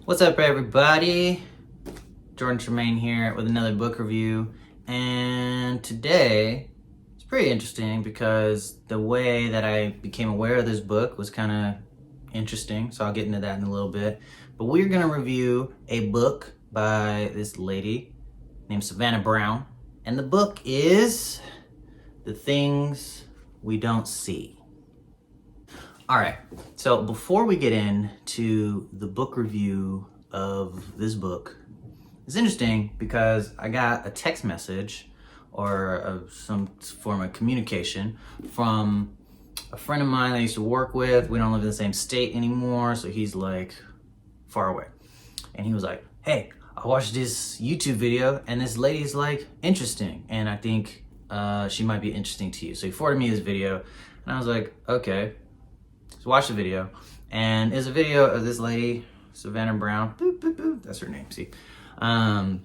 What's up, everybody? Jordan Tremaine here with another book review, and today it's pretty interesting because the way that I became aware of this book was kind of interesting, so I'll get into that in a little bit. But we're going to review a book by this lady named Savanna Brown, and the book is The Things We Don't See. All right, so before we get into the book review of this book, it's interesting because I got a text message or some form of communication from a friend of mine I used to work with. We don't live in the same state anymore, so he's like far away. And he was like, hey, I watched this YouTube video and this lady's like interesting, and I think she might be interesting to you. So he forwarded me this video and I was like, okay. So watch the video, and it's a video of this lady, Savanna Brown, boop, boop, boop, that's her name, see? And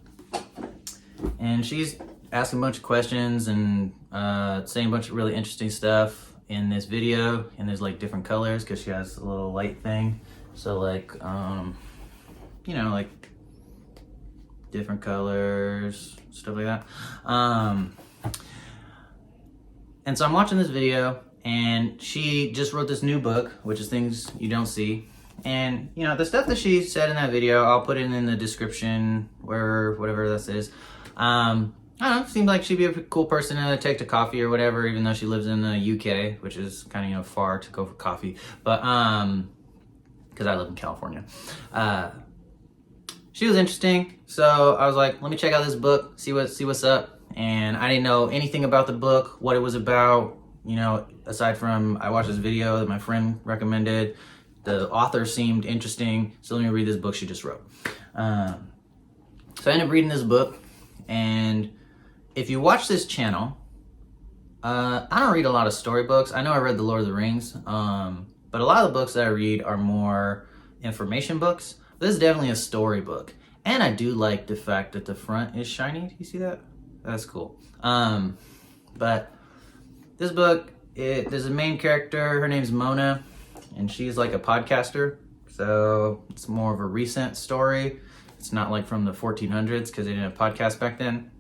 she's asking a bunch of questions and saying a bunch of really interesting stuff in this video, and there's like different colors because she has a little light thing. So like, you know, like different colors, stuff like that. And so I'm watching this video, and she just wrote this new book, which is Things You Don't See. And, you know, the stuff that she said in that video, I'll put it in the description, where whatever this is. I don't know, seemed like she'd be a cool person to take to coffee or whatever, even though she lives in the UK, which is kind of, you know, far to go for coffee. But, because I live in California. She was interesting, so I was like, let me check out this book, see what's up. And I didn't know anything about the book, what it was about. You know, aside from I watched this video that my friend recommended, the author seemed interesting, so let me read this book she just wrote. So I ended up reading this book, and if you watch this channel, I don't read a lot of storybooks. I know I read The Lord of the Rings, but a lot of the books that I read are more information books. This is definitely a storybook, and I do like the fact that the front is shiny. Do you see that? That's cool. But this book, there's a main character, her name's Mona, and she's like a podcaster, so it's more of a recent story. It's not like from the 1400s because they didn't have podcasts back then.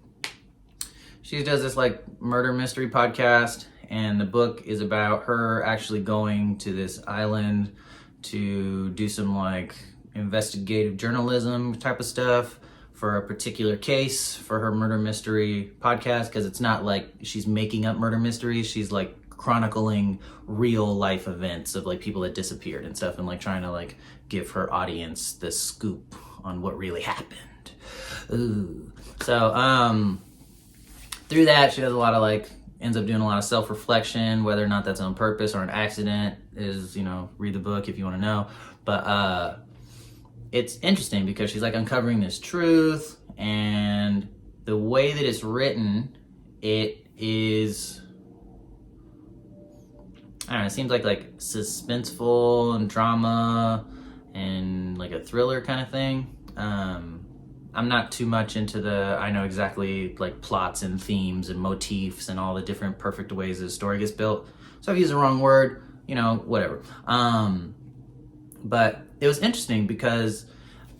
She does this like murder mystery podcast, and the book is about her actually going to this island to do some like investigative journalism type of stuff for a particular case for her murder mystery podcast, because it's not like she's making up murder mysteries. She's like chronicling real life events of like people that disappeared and stuff, and like trying to like give her audience the scoop on what really happened. Ooh. So through that, she does a lot of like, ends up doing a lot of self-reflection, whether or not that's on purpose or an accident is, you know, read the book if you want to know. But it's interesting because she's like uncovering this truth, and the way that it's written, it is, I don't know, it seems like suspenseful and drama and like a thriller kind of thing. I'm not too much into I know exactly like plots and themes and motifs and all the different perfect ways the story gets built. So I've used the wrong word, you know, whatever. But it was interesting because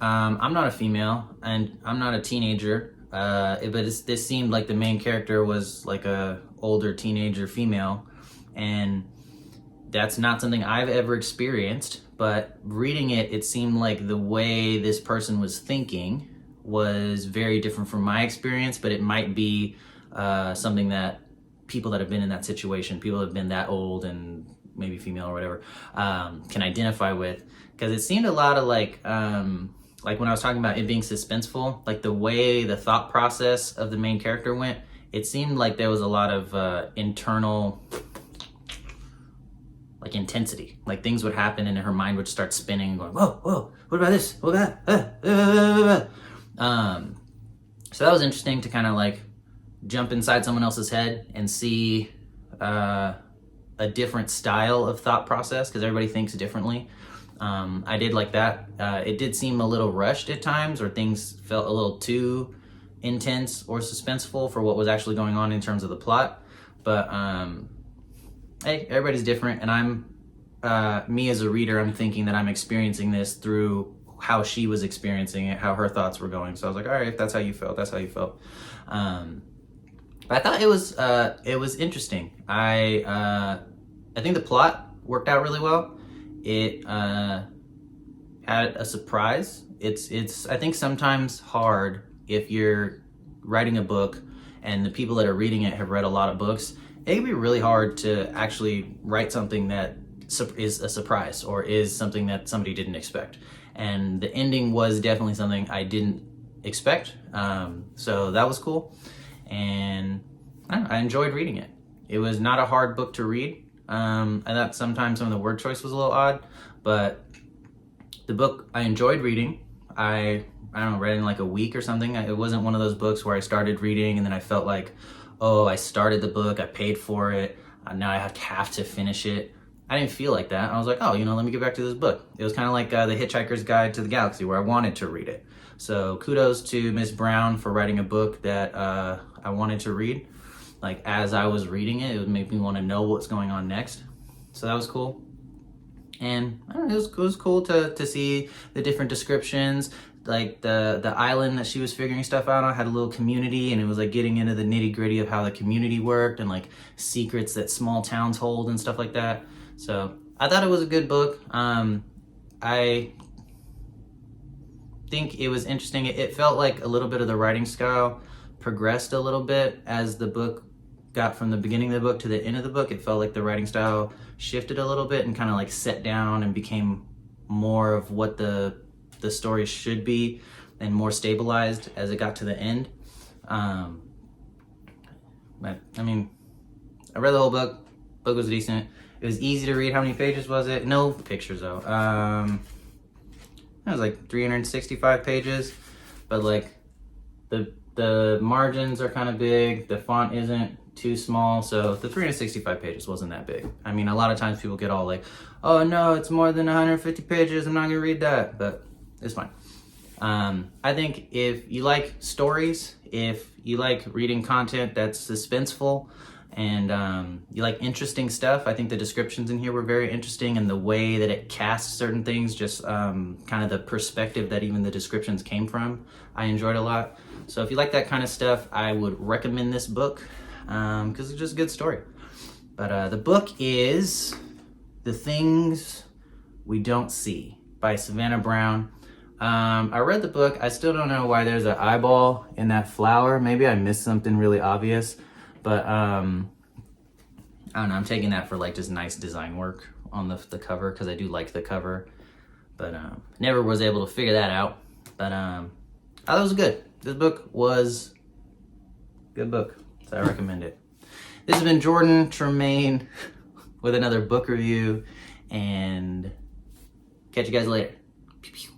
I'm not a female and I'm not a teenager, but this seemed like the main character was like a older teenager female, and that's not something I've ever experienced. But reading it, it seemed like the way this person was thinking was very different from my experience, but it might be something that people that have been in that situation, people that have been that old and maybe female or whatever, can identify with. Because it seemed a lot of like when I was talking about it being suspenseful, like the way the thought process of the main character went, it seemed like there was a lot of internal like intensity. Like things would happen and her mind would start spinning and going, whoa, whoa, what about this? What about that? So that was interesting to kind of like jump inside someone else's head and see a different style of thought process, because everybody thinks differently. I did like that. It did seem a little rushed at times, or things felt a little too intense or suspenseful for what was actually going on in terms of the plot. But hey, everybody's different, and I'm me as a reader, I'm thinking that I'm experiencing this through how she was experiencing it, how her thoughts were going. So I was like, all right, if that's how you felt, that's how you felt. But I thought it was interesting. I think the plot worked out really well. It had a surprise. It's I think sometimes hard if you're writing a book and the people that are reading it have read a lot of books. It can be really hard to actually write something that is a surprise or is something that somebody didn't expect. And the ending was definitely something I didn't expect. So that was cool. And I enjoyed reading it. It was not a hard book to read. I thought sometimes some of the word choice was a little odd, but the book I enjoyed reading. I don't know, read it in like a week or something. It wasn't one of those books where I started reading and then I felt like, oh, I started the book, I paid for it, now I have to finish it. I didn't feel like that. I was like, oh, let me get back to this book. It was kind of like The Hitchhiker's Guide to the Galaxy, where I wanted to read it. So kudos to Miss Brown for writing a book that I wanted to read. Like as I was reading it, it would make me want to know what's going on next. So that was cool. And I don't know, it was cool to see the different descriptions. Like the island that she was figuring stuff out on had a little community, and it was like getting into the nitty gritty of how the community worked and like secrets that small towns hold and stuff like that. So I thought it was a good book. I think it was interesting. It felt like a little bit of the writing style progressed a little bit as the book got from the beginning of the book to the end of the book. It felt like the writing style shifted a little bit and kind of like set down and became more of what the story should be and more stabilized as it got to the end. But I mean, I read the whole book. Book was decent. It was easy to read. How many pages was it? No pictures though. It was like 365 pages, but like the margins are kind of big. The font isn't too small, so the 365 pages wasn't that big. I mean, a lot of times people get all like, oh no, it's more than 150 pages, I'm not gonna read that, but it's fine. I think if you like stories, if you like reading content that's suspenseful, and you like interesting stuff, I think the descriptions in here were very interesting, and the way that it casts certain things, just kind of the perspective that even the descriptions came from, I enjoyed a lot. So if you like that kind of stuff, I would recommend this book, because it's just a good story. But the book is The Things We Don't See by Savanna Brown. I read the book. I still don't know why there's an eyeball in that flower. Maybe I missed something really obvious. But I don't know, I'm taking that for like just nice design work on the cover, because I do like the cover. But never was able to figure that out. But I thought it was good. This book was a good book, so I recommend it. This has been Jordan Tremaine with another book review, and catch you guys later. Pew, pew.